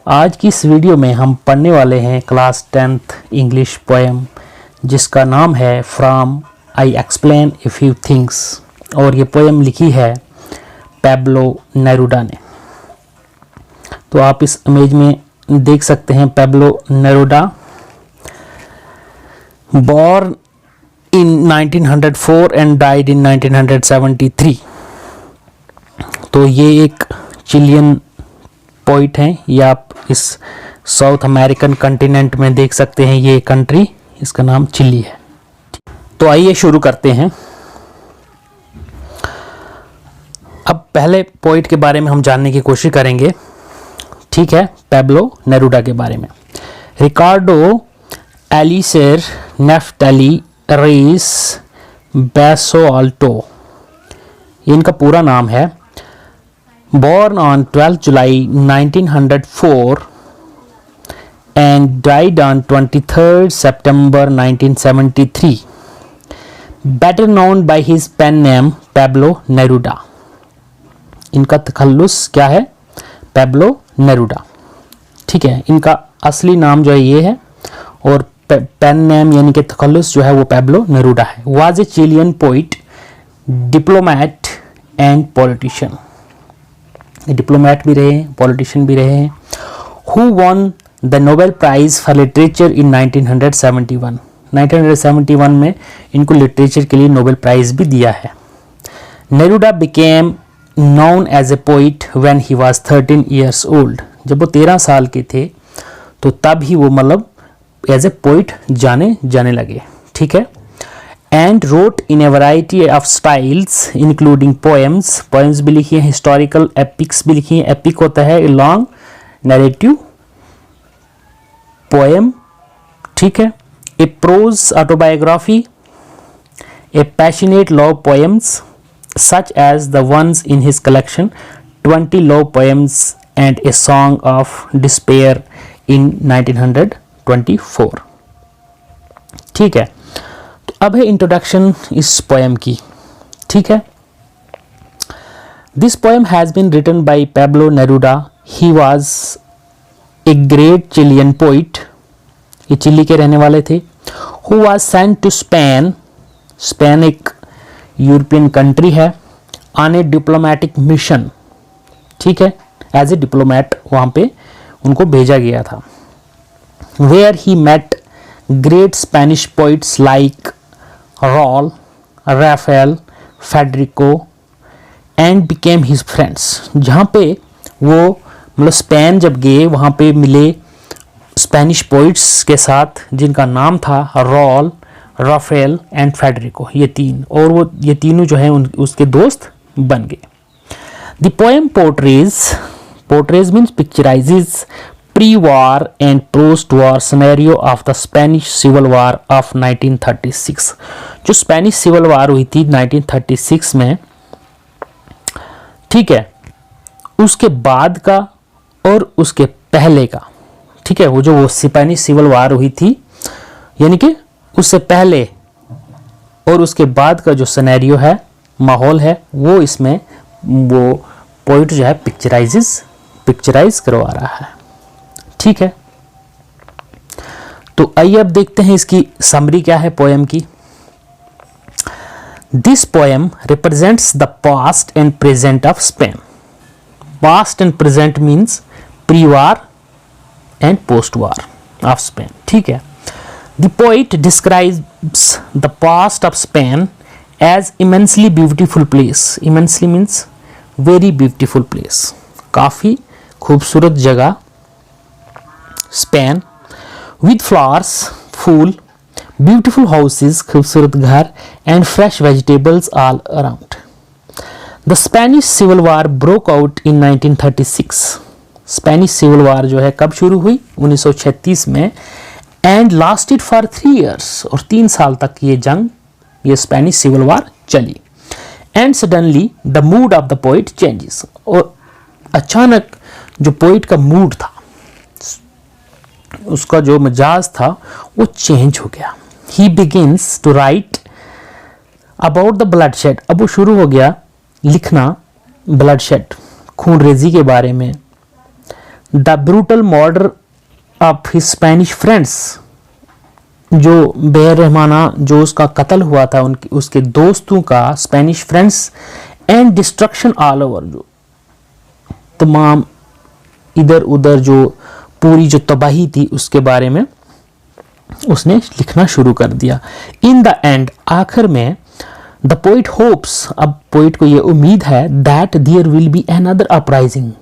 आज की इस वीडियो में हम पढ़ने वाले हैं क्लास 10th इंग्लिश पोएम जिसका नाम है from I explain a few things, और ये पोएम लिखी है पैब्लो नेरूडा ने। तो आप इस इमेज में देख सकते हैं Pablo नेरूडा, born in 1904 and died in 1973। तो ये एक चिलियन पोइट हैं, या आप इस साउथ अमेरिकन कॉन्टिनेंट में देख सकते हैं ये कंट्री, इसका नाम चिली है। तो आइए शुरू करते हैं। अब पहले पोइट के बारे में हम जानने की कोशिश करेंगे, ठीक है, पैब्लो नेरूडा के बारे में। रिकार्डो एलिसेर नेफ्टली रेस बेसोआल्टो, ये इनका पूरा नाम है। Born on 12 July 1904 and died on 23rd September 1973. Better known by his pen name Pablo Neruda. इनका तखल्लुस क्या है? पैब्लो नेरूडा, ठीक है। इनका असली नाम जो है ये है, और पेन नेम यानी कि तखल्लुस जो है वो पैब्लो नेरूडा है। Was a Chilean poet, diplomat and politician, diplomat भी रहे हैं, पॉलिटिशियन भी रहे हैं। Who won the Nobel prize for literature in 1971। 1971 में इनको लिटरेचर के लिए नोबेल प्राइज भी दिया है। Neruda became known as a poet when he was 13 years old. जब वो 13 साल के थे तो तब ही वो मतलब एज ए पोइट जाने लगे, ठीक है। And wrote in a variety of styles including poems भी लिखी हैं, historical epics भी लिखी हैं। epic होता है long narrative poem, ठीक है। a prose autobiography, a passionate love poems such as the ones in his collection 20 love poems and a song of despair in 1924, ठीक है। अब है इंट्रोडक्शन इस पोएम की, ठीक है। This poem has been written by Pablo Neruda. He was a great Chilean poet, ये Chile के रहने वाले थे। Who was sent to Spain, Spain एक यूरोपियन कंट्री है, ऑन ए डिप्लोमेटिक मिशन, ठीक है। एज ए डिप्लोमेट वहाँ पे उनको भेजा गया था। Where he met great Spanish poets like Raul, Rafael, Federico and became his friends. जहाँ पे वो मतलब स्पेन जब गए वहाँ पे मिले स्पेनिश पोइट्स के साथ जिनका नाम था रॉल, राफेल एंड फेडरिको, ये तीन, और वो ये तीनों जो है उसके दोस्त बन गए। The poem portrays means picturises pre-war and post-war scenario of the Spanish Civil War of 1936। जो स्पेनिश सिविल वार हुई थी 1936 में, ठीक है, उसके बाद का और उसके पहले का, ठीक है। वो स्पेनिश सिविल वार हुई थी यानी कि उससे पहले और उसके बाद का जो सिनेरियो है, माहौल है, वो इसमें वो पोइट जो है पिक्चराइज करवा रहा है, ठीक है। तो आइए अब देखते हैं इसकी समरी क्या है पोएम की। This poem represents the past and present of Spain. Past and present means pre war and post war of Spain, ठीक है। The poet describes the past of Spain as immensely beautiful place. Immensely means very beautiful place, काफी खूबसूरत जगह Spain, with flowers, फूल, beautiful houses, खूबसूरत घर, and fresh vegetables all around. The Spanish civil war broke out in 1936। Spanish civil war जो है कब शुरू हुई? 1936 में, एंड लास्टेड फॉर 3 years, और 3 साल तक ये स्पेनिश सिविल वार चली। And suddenly the mood off the poet changes, और अचानक जो पोइट का मूड था, उसका जो मिजाज था वो चेंज हो गया। He begins to write about the bloodshed. अब वो शुरू हो गया लिखना ब्लडशेड, खून रेजी के बारे में। The brutal murder of his Spanish friends, जो बेरहमाना जो उसका कत्ल हुआ था उसके दोस्तों का, Spanish friends, and destruction all over, जो तमाम इधर उधर जो पूरी जो तबाही थी उसके बारे में उसने लिखना शुरू कर दिया। इन द एंड, आखिर में, द पोइट होप्स, अब पोइट को ये उम्मीद है, that there will be another uprising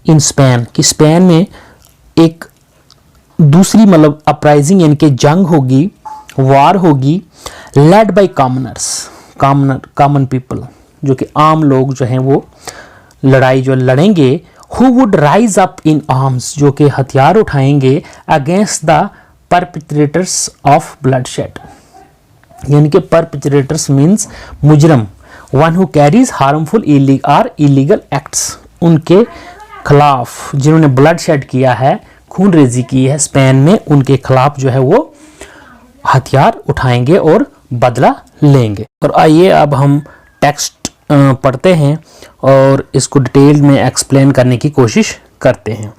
in Spain, कि स्पेन में एक दूसरी मतलब अपराइजिंग यानी कि जंग होगी, वार होगी, led by commoners, common people, जो कि आम लोग जो हैं वो लड़ाई जो लड़ेंगे, who would rise up in arms, जो कि हथियार उठाएंगे, against the perpetrators of bloodshed, यानी कि परपिट्रेटर्स मीन्स मुजरम, one who carries harmful illegal acts, उनके खिलाफ जिन्होंने ब्लडशेड किया है, खून रेजी की है स्पेन में, उनके खिलाफ जो है वो हथियार उठाएंगे और बदला लेंगे। और आइए अब हम टेक्स्ट पढ़ते हैं और इसको डिटेल में एक्सप्लेन करने की कोशिश करते हैं।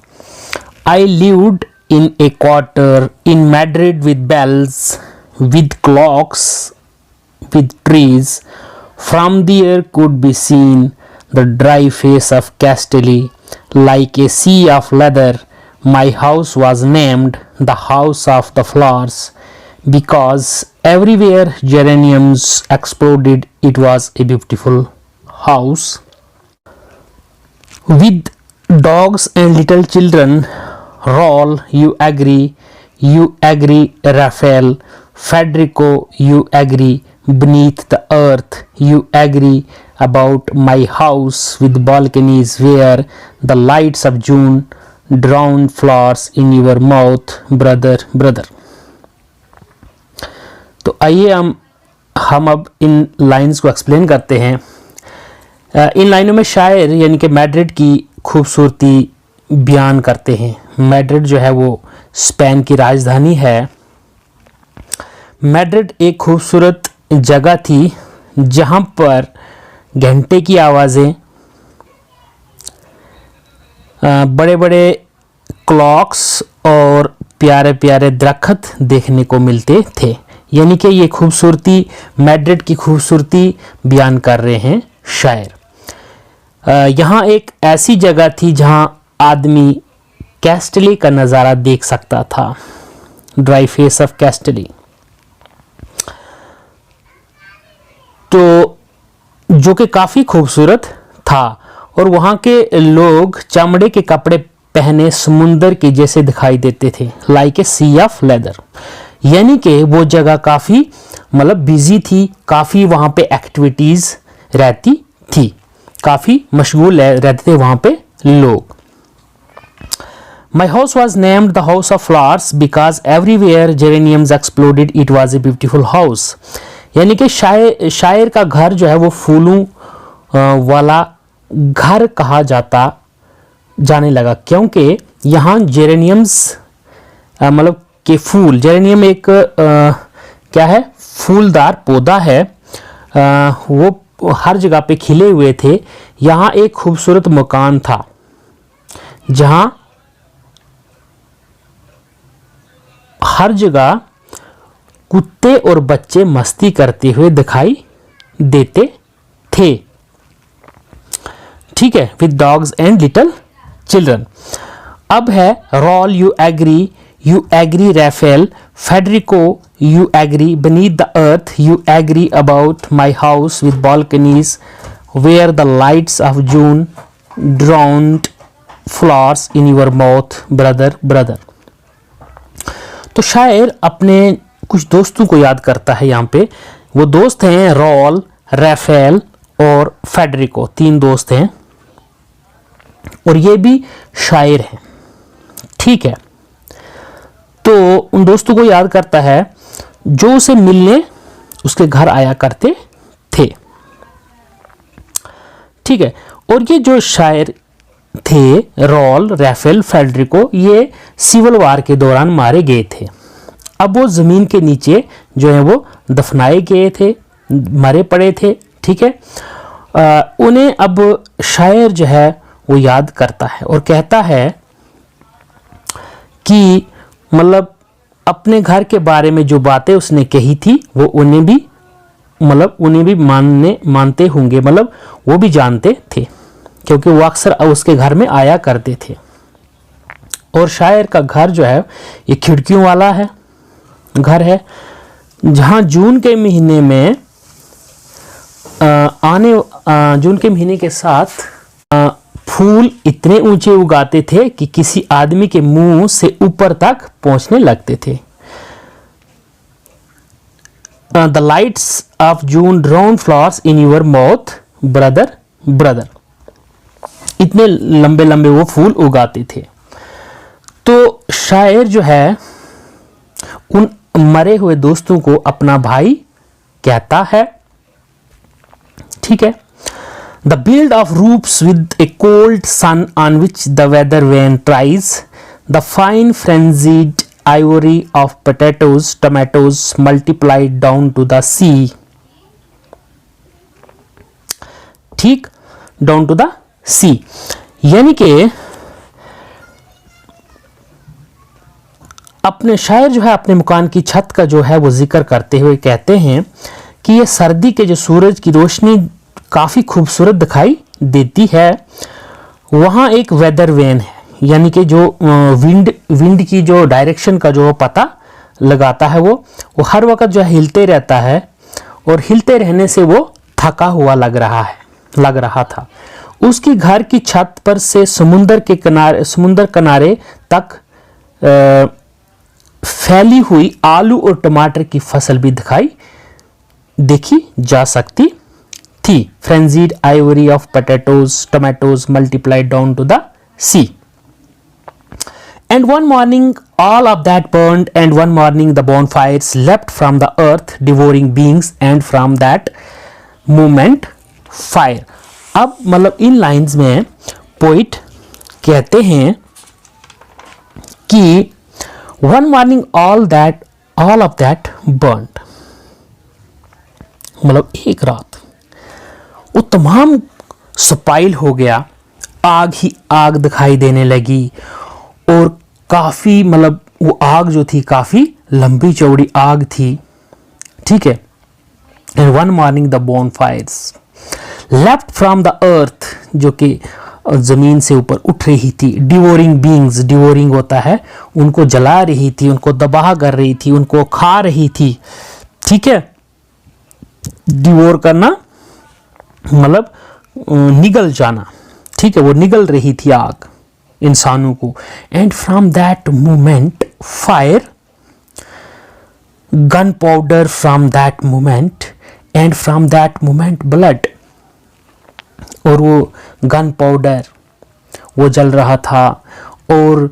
I lived in a quarter in Madrid with bells, with clocks, with trees. From there could be seen the dry face of Castelli like a sea of leather. My house was named the House of the Flowers because everywhere geraniums exploded. It was a beautiful house with dogs and little children. Raul, you agree, Raphael, Federico, you agree, beneath the earth, you agree about my house with balconies where the lights of June drown flowers in your mouth, brother. तो आइए हम अब इन lines को explain करते हैं। इन लाइनों में शायर यानी कि मैड्रिड की खूबसूरती बयान करते हैं। मैड्रिड जो है वो स्पेन की राजधानी है। मैड्रिड एक खूबसूरत जगह थी जहाँ पर घंटे की आवाज़ें, बड़े बड़े क्लॉक्स और प्यारे प्यारे दरख्त देखने को मिलते थे। यानी कि ये खूबसूरती, मैड्रिड की खूबसूरती बयान कर रहे हैं शायर। यहाँ एक ऐसी जगह थी जहाँ आदमी कैस्टली का नज़ारा देख सकता था, ड्राई फेस ऑफ कैस्टली, तो जो कि काफ़ी खूबसूरत था। और वहाँ के लोग चमड़े के कपड़े पहने समुंदर के जैसे दिखाई देते थे, like a sea of leather, यानी कि वो जगह काफ़ी मतलब बिजी थी, काफ़ी वहाँ पे एक्टिविटीज़ रहती थी, काफ़ी मशगूल रहते थे वहाँ पे लोग। My house was named the House of Flowers because everywhere geraniums exploded. It was a beautiful house. यानी कि शायर का घर जो है वो फूलों वाला घर कहा जाने लगा, क्योंकि यहाँ जेरेनियम्स मतलब के फूल, जेरेनियम एक क्या है, फूलदार पौधा है, वो हर जगह पे खिले हुए थे। यहाँ एक खूबसूरत मकान था जहाँ हर जगह कुत्ते और बच्चे मस्ती करते हुए दिखाई देते थे। ठीक है, with dogs and little children. अब है Raul, you agree Rafael, Federico, you agree, beneath the earth, you agree about my house with balconies where the lights of June drowned flowers in your mouth, brother. तो शायर अपने कुछ दोस्तों को याद करता है यहाँ पे। वो दोस्त हैं रॉल, रैफेल और फेडरिको, 3 दोस्त हैं और ये भी शायर हैं। ठीक है, तो उन दोस्तों को याद करता है जो उसे मिलने उसके घर आया करते थे। ठीक है, और ये जो शायर थे रॉल, रैफेल, फेडरिको, ये सिविल वार के दौरान मारे गए थे। अब वो ज़मीन के नीचे जो है वो दफनाए गए थे, मरे पड़े थे। ठीक है, उन्हें अब शायर जो है वो याद करता है और कहता है कि मतलब अपने घर के बारे में जो बातें उसने कही थी वो उन्हें भी मानते होंगे, मतलब वो भी जानते थे, क्योंकि वो अक्सर उसके घर में आया करते थे। और शायर का घर जो है ये खिड़कियों वाला है घर है, जहाँ जून के महीने के साथ फूल इतने ऊंचे उगाते थे कि किसी आदमी के मुंह से ऊपर तक पहुंचने लगते थे। The lights of June drown flowers in your mouth brother brother, इतने लंबे लंबे वो फूल उगाते थे। तो शायर जो है उन मरे हुए दोस्तों को अपना भाई कहता है, ठीक है। The build of roofs with a cold sun on which the weather vane tries, the fine frenzied ivory of tomatoes multiplied down to the sea, ठीक, down to the sea, यानी कि अपने शायर जो है अपने मकान की छत का जो है वो जिक्र करते हुए कहते हैं कि ये सर्दी के जो सूरज की रोशनी काफ़ी खूबसूरत दिखाई देती है। वहाँ एक वेदर वेन है, यानी कि जो विंड की जो डायरेक्शन का जो पता लगाता है वो हर वक्त जो है हिलते रहता है, और हिलते रहने से वो थका हुआ लग रहा था। उसकी घर की छत पर से समुंदर किनारे तक फैली हुई आलू और टमाटर की फसल भी देखी जा सकती थी। Frenzied ivory of tomatoes multiplied down to the sea. And one morning all of that burned, and one morning the bonfires leapt from the earth, devouring beings, and from that moment fire. अब मतलब इन lines में poet कहते हैं कि one morning all of that burned, मतलब एक रात वो तमाम स्पाइल हो गया, आग ही आग दिखाई देने लगी, और काफ़ी मतलब वो आग जो थी काफ़ी लंबी चौड़ी आग थी, ठीक है। And one morning the bonfires left from the earth, जो कि ज़मीन से ऊपर उठ रही थी। डिवोरिंग बींग्स, डिवोरिंग होता है उनको जला रही थी, उनको तबाह कर रही थी, उनको खा रही थी, ठीक है। डिवोर करना मतलब निगल जाना, ठीक है, वो निगल रही थी आग इंसानों को। And from that moment fire, gun powder from that moment, and from that moment blood, और वो गन पाउडर वो जल रहा था, और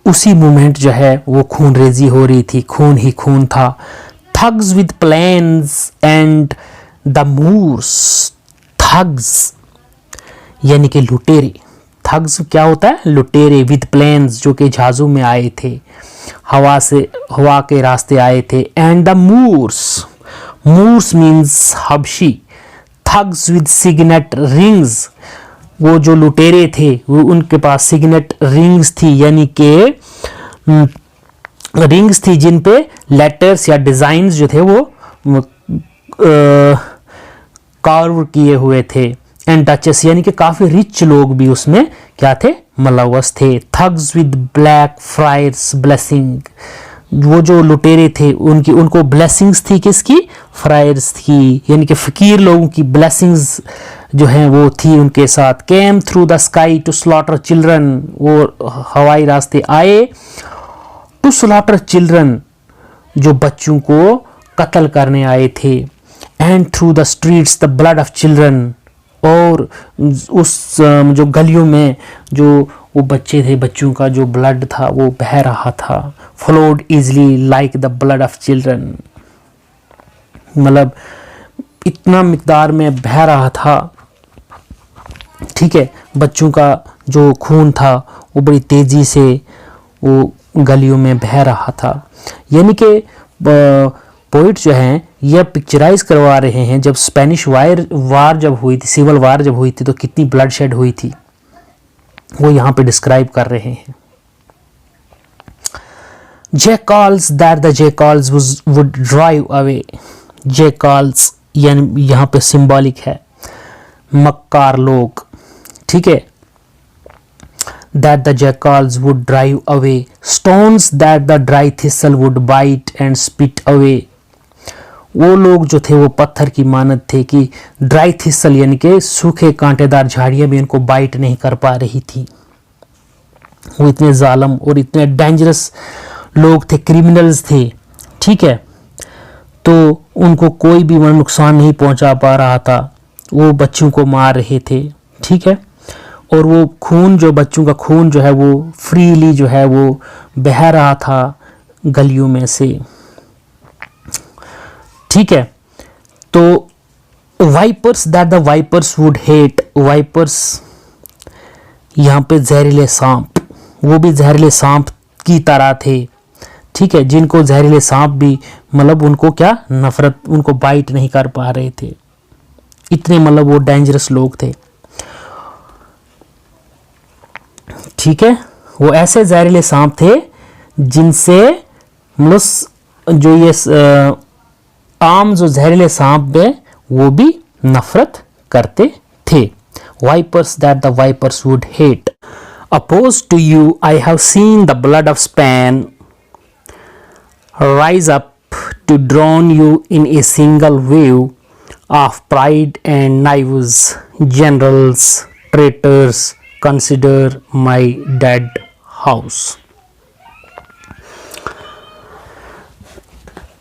उसी मोमेंट जो है वो खून रेजी हो रही थी, खून ही खून था। Thugs with planes and the Moors, thugs यानी कि लुटेरे, थग्स क्या होता है, लुटेरे, विद प्लेन्स जो कि जहाज़ों में आए थे, हवा के रास्ते आए थे। And the Moors, Moors means हबशी, थग्स विद सिग्नेट रिंग्स, वो जो लुटेरे थे वो उनके पास सिग्नेट रिंग्स थी, यानी कि रिंग्स थी जिन पे लेटर्स या डिज़ाइंस जो थे वो कार्व किए हुए थे। एंड डचेस यानी कि काफ़ी रिच लोग भी उसमें क्या थे, मुलव्वस थे। Thugs with black fryers blessing, वो जो लुटेरे थे उनको ब्लेसिंग्स थी, किसकी, फ्रायर्स थी, यानी कि फ़कीर लोगों की ब्लेसिंग्स जो हैं वो थी उनके साथ। Came through the sky to slaughter children, वो हवाई रास्ते आए, टू स्लॉटर चिल्ड्रन जो बच्चों को कत्ल करने आए थे। And through the streets the blood of children, और उस जो गलियों में जो वो बच्चे थे, बच्चों का जो ब्लड था वो बह रहा था। Flowed easily like the blood of children, मतलब इतना मिकदार में बह रहा था, ठीक है। बच्चों का जो खून था वो बड़ी तेज़ी से वो गलियों में बह रहा था। यानी कि पोइट जो हैं यह पिक्चराइज करवा रहे हैं जब स्पेनिश वार जब हुई थी, सिविल वार जब हुई थी, तो कितनी ब्लड शेड हुई थी वो यहाँ पे डिस्क्राइब कर रहे हैं। jackals that the jackals would drive away. jackals यानी यहाँ पे सिंबॉलिक है मक्कार लोग, ठीक है. that the jackals would drive away. stones that the dry thistle would bite and spit away. वो लोग जो थे वो पत्थर की मानद थे कि ड्राई थिसल यानी कि सूखे कांटेदार झाड़ियां भी उनको बाइट नहीं कर पा रही थी. वो इतने जालिम और इतने डेंजरस लोग थे, क्रिमिनल्स थे, ठीक है. तो उनको कोई भी नुकसान नहीं पहुंचा पा रहा था. वो बच्चों को मार रहे थे, ठीक है. और वो खून जो बच्चों का खून जो है वो फ्रीली जो है वो बह रहा था गलियों में से, ठीक है. तो vipers that the vipers would hate. Vipers यहाँ पे जहरीले सांप, वो भी जहरीले सांप की तरह थे, ठीक है. जिनको जहरीले सांप भी मतलब उनको क्या नफरत, उनको बाइट नहीं कर पा रहे थे. इतने मतलब वो डेंजरस लोग थे, ठीक है. वो ऐसे जहरीले सांप थे जिनसे मतलब जो ये आम जो जहरीले सांप है वो भी नफरत करते थे. Vipers that the vipers would hate. Opposed to you, I have seen the blood of Spain rise up to drown you in a single wave of pride and knives. Generals, traitors, consider my dead house.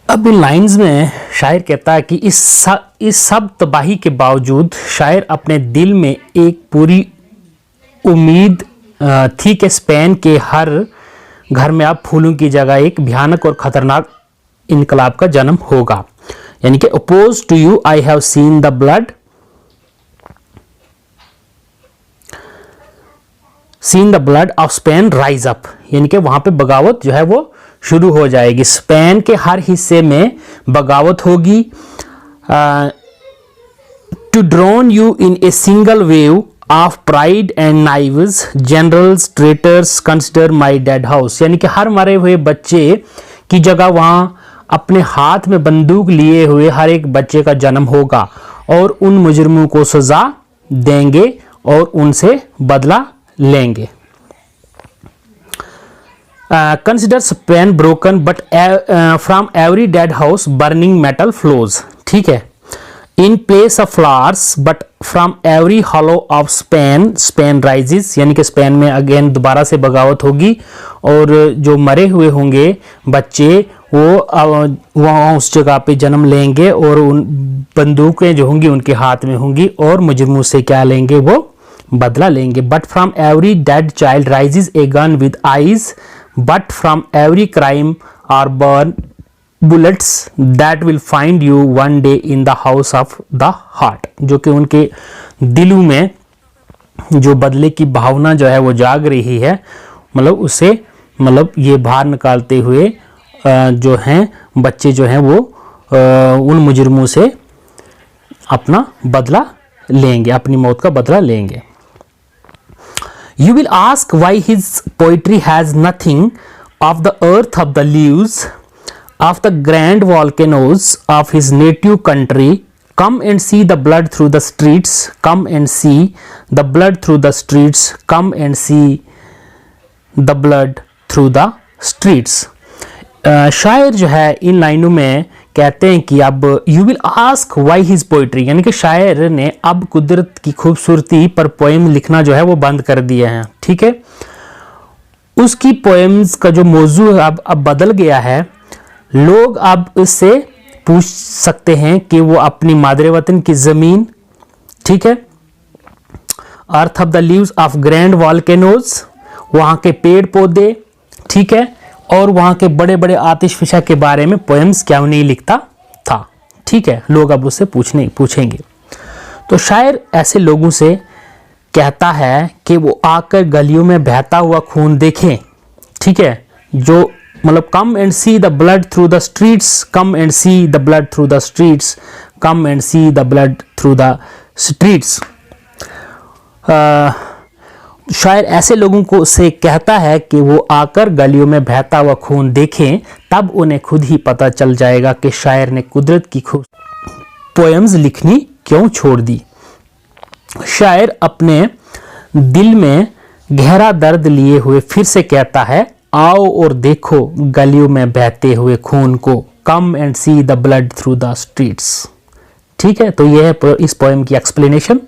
अब इन lines में शायर कहता है कि इस सब तबाही के बावजूद शायर अपने दिल में एक पूरी उम्मीद थी कि स्पेन के हर घर में अब फूलों की जगह एक भयानक और खतरनाक इनकलाब का जन्म होगा. यानी कि oppose to you I have seen the blood, seen the blood of Spain rise up. यानी कि वहां पे बगावत जो है वो शुरू हो जाएगी. स्पेन के हर हिस्से में बगावत होगी. To drown you in a single wave of pride and knives. Generals, traitors, consider my dead house. यानी कि हर मरे हुए बच्चे की जगह वहां अपने हाथ में बंदूक लिए हुए हर एक बच्चे का जन्म होगा और उन मुजरिमों को सजा देंगे और उनसे बदला लेंगे. Consider Spain broken but from every dead house burning metal flows. ठीक है. In place of flowers but from every hollow of Spain Spain rises. यानी कि स्पेन में अगेन दोबारा से बगावत होगी और जो मरे हुए होंगे बच्चे वो वहाँ उस जगह पे जन्म लेंगे और उन बंदूकें जो होंगी उनके हाथ में होंगी और मुजरिमों से क्या लेंगे, वो बदला लेंगे. But from every dead child rises a gun with eyes. But from every crime are born bullets that will find you one day in the house of the heart. जो कि उनके दिलों में जो बदले की भावना जो है वो जाग रही है, मतलब उसे मतलब ये बाहर निकालते हुए जो हैं बच्चे जो हैं वो उन मुजरिमों से अपना बदला लेंगे, अपनी मौत का बदला लेंगे. You will ask why his poetry has nothing of the earth of the leaves of the grand volcanoes of his native country. Come and see the blood through the streets. Come and see the blood through the streets. Come and see the blood through the streets. शायर जो है इन लाइनों में कहते हैं कि अब you will ask why his poetry, यानी कि शायर ने अब कुदरत की खूबसूरती पर पोएम लिखना जो है वो बंद कर दिए हैं. ठीक है. उसकी पोएम्स का जो मौजू है अब बदल गया है. लोग अब इससे पूछ सकते हैं कि वो अपनी मादरे वतन की ज़मीन, ठीक है, earth of the leaves of grand volcanoes, वहाँ के पेड़ पौधे, ठीक है, और वहाँ के बड़े बड़े आतिशफशा के बारे में पोएम्स क्यों नहीं लिखता था. ठीक है. लोग अब उससे पूछेंगे. तो शायर ऐसे लोगों से कहता है कि वो आकर गलियों में बहता हुआ खून देखें. ठीक है. जो मतलब come and see the blood through the streets. Come and see the blood through the streets. Come and see the blood through the streets. शायर ऐसे लोगों को से कहता है कि वो आकर गलियों में बहता हुआ खून देखें, तब उन्हें खुद ही पता चल जाएगा कि शायर ने कुदरत की खूब पोएम्स लिखनी क्यों छोड़ दी। शायर अपने दिल में गहरा दर्द लिए हुए फिर से कहता है, आओ और देखो गलियों में बहते हुए खून को, come and see the blood through the streets. ठीक है, तो यह है इस पोएम की एक्सप्लेनेशन।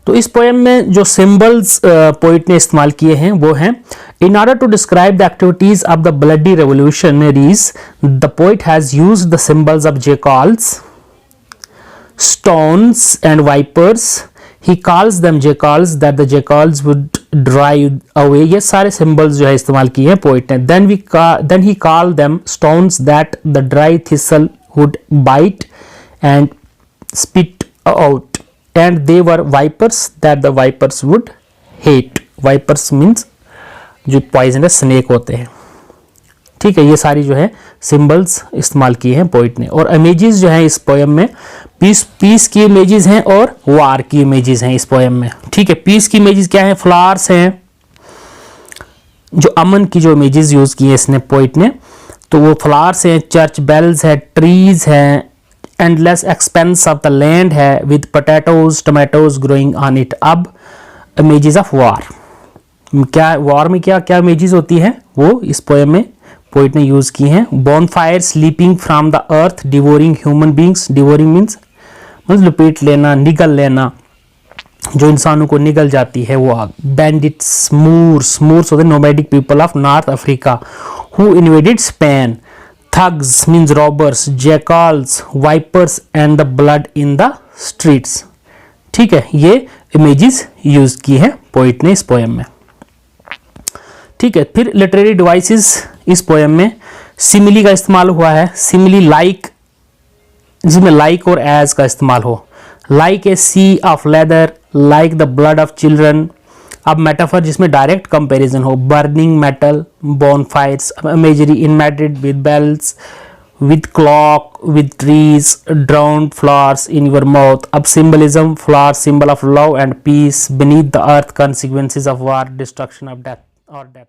तो इस पोएम में जो सिंबल्स पोइट ने इस्तेमाल किए हैं वो हैं, in order to describe the activities of the bloody revolutionaries the poet has used the symbols of jackals, stones and vipers. He calls them jackals that the jackals would drive away. ये सारे symbols जो है इस्तेमाल किए हैं poet ने। Then he call them stones that the dry thistle would bite and spit out, and they were vipers that the vipers would hate. Vipers means जो poisonous snake होते हैं। ठीक है, ये सारी जो है सिंबल्स इस्तेमाल किए हैं पोइट ने। और इमेजेस जो है इस पोएम में पीस की इमेजेस हैं और वार की इमेजेस हैं इस पोएम में। ठीक है, पीस की इमेजेस क्या है, फ्लावर्स हैं, जो अमन की जो इमेजेस यूज की है इसने पोइट ने, तो वो फ्लावर्स हैं, चर्च बेल्स है, ट्रीज हैं, endless expanse of the land है with potatoes tomatoes growing on it. अब इमेजेस ऑफ वार, क्या वार में क्या क्या इमेजेस होती हैं वो इस पोएम में पोइट ने यूज की हैं। Bonfire sleeping from the earth devouring human beings. Devouring means लपेट लेना, निगल लेना, जो इंसानों को निगल जाती है वो आग। बैंडिट्स, मूर्स होते nomadic people of north Africa who invaded Spain. Thugs means robbers, jackals, vipers and the blood in the streets। ठीक है, ये इमेजेस यूज की है पोइट ने इस पोएम में। ठीक है, फिर लिटरेरी डिवाइसेस इस पोएम में सिमिली का इस्तेमाल हुआ है। सिमिली लाइक, जिसमें लाइक और एज का इस्तेमाल हो। Like a sea of leather, like the blood of children. अब मेटाफर जिसमें डायरेक्ट कंपैरिजन हो, burning metal, bonfires. Imagery in Madrid with bells, with clock, with trees, drowned flowers in your mouth. अब symbolism, flower symbol of love and peace, beneath the earth consequences of war, destruction of death और death.